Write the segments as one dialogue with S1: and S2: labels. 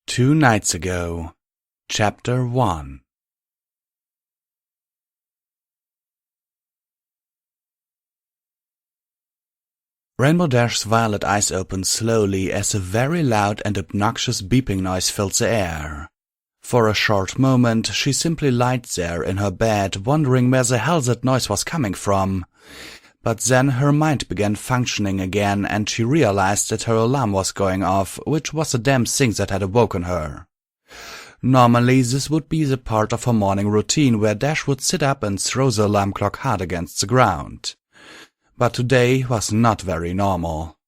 S1: 2 nights ago. Chapter 1. Rainbow Dash's violet eyes opened slowly as a very loud and obnoxious beeping noise filled the air. For a short moment she simply lied there in her bed, wondering where the hell that noise was coming from. But then her mind began functioning again and she realized that her alarm was going off, which was the damn thing that had awoken her. Normally this would be the part of her morning routine where Dash would sit up and throw the alarm clock hard against the ground. But today was not very normal.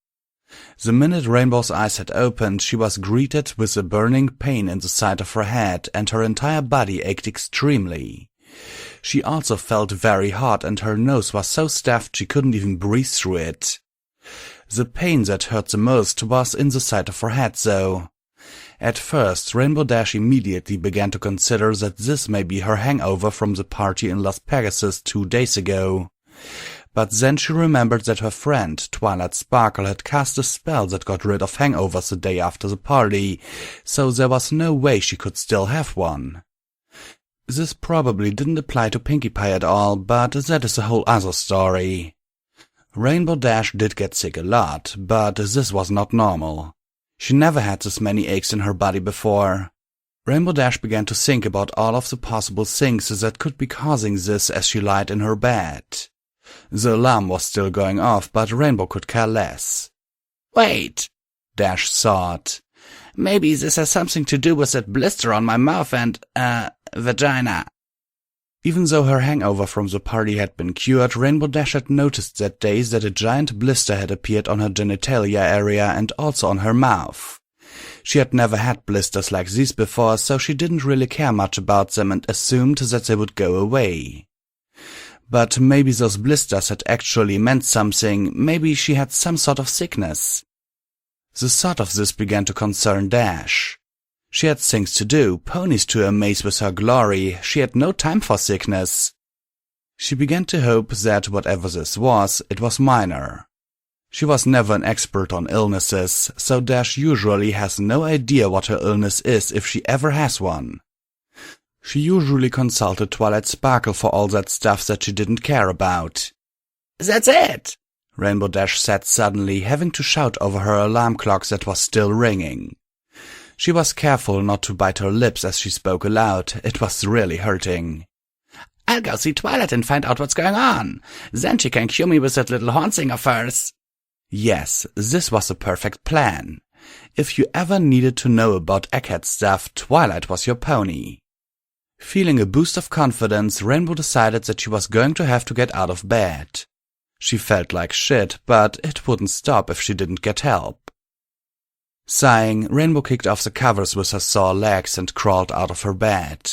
S1: The minute Rainbow's eyes had opened, she was greeted with a burning pain in the side of her head, and her entire body ached extremely. She also felt very hot, and her nose was so stuffed she couldn't even breathe through it. The pain that hurt the most was in the side of her head, though. At first, Rainbow Dash immediately began to consider that this may be her hangover from the party in Las Pegasus 2 days ago. But then she remembered that her friend, Twilight Sparkle, had cast a spell that got rid of hangovers the day after the party, so there was no way she could still have one. This probably didn't apply to Pinkie Pie at all, but that is a whole other story. Rainbow Dash did get sick a lot, but this was not normal. She never had this many aches in her body before. Rainbow Dash began to think about all of the possible things that could be causing this as she lied in her bed. The alarm was still going off, but Rainbow could care less.
S2: Wait,
S1: Dash thought.
S2: Maybe this has something to do with that blister on my mouth and, vagina.
S1: Even though her hangover from the party had been cured, Rainbow Dash had noticed that day that a giant blister had appeared on her genitalia area and also on her mouth. She had never had blisters like these before, so she didn't really care much about them and assumed that they would go away. But maybe those blisters had actually meant something, maybe she had some sort of sickness. The thought of this began to concern Dash. She had things to do, ponies to amaze with her glory, she had no time for sickness. She began to hope that whatever this was, it was minor. She was never an expert on illnesses, so Dash usually has no idea what her illness is if she ever has one. She usually consulted Twilight Sparkle for all that stuff that she didn't care about.
S2: That's it,
S1: Rainbow Dash said suddenly, having to shout over her alarm clock that was still ringing. She was careful not to bite her lips as she spoke aloud. It was really hurting.
S2: I'll go see Twilight and find out what's going on. Then she can cure me with that little horn thing of hers.
S1: Yes, this was a perfect plan. If you ever needed to know about egghead stuff, Twilight was your pony. Feeling a boost of confidence, Rainbow decided that she was going to have to get out of bed. She felt like shit, but it wouldn't stop if she didn't get help. Sighing, Rainbow kicked off the covers with her sore legs and crawled out of her bed.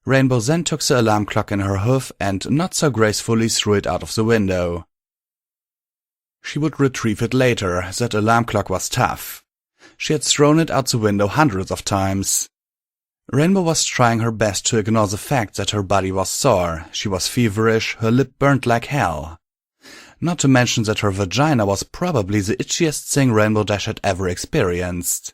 S1: Rainbow then took the alarm clock in her hoof and not so gracefully threw it out of the window. She would retrieve it later, that alarm clock was tough. She had thrown it out the window hundreds of times. Rainbow was trying her best to ignore the fact that her body was sore, she was feverish, her lip burned like hell. Not to mention that her vagina was probably the itchiest thing Rainbow Dash had ever experienced.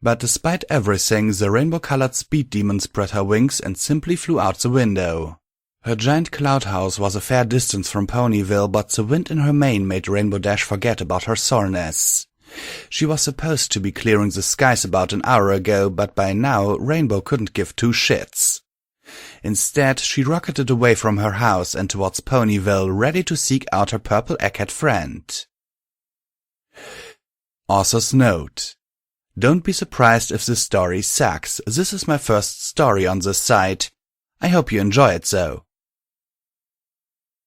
S1: But despite everything, the rainbow-colored speed demon spread her wings and simply flew out the window. Her giant cloud house was a fair distance from Ponyville, but the wind in her mane made Rainbow Dash forget about her soreness. She was supposed to be clearing the skies about an hour ago, but by now Rainbow couldn't give two shits. Instead, she rocketed away from her house and towards Ponyville, ready to seek out her purple egghead friend. Author's note: don't be surprised if this story sucks. This is my first story on this site. I hope you enjoy it though.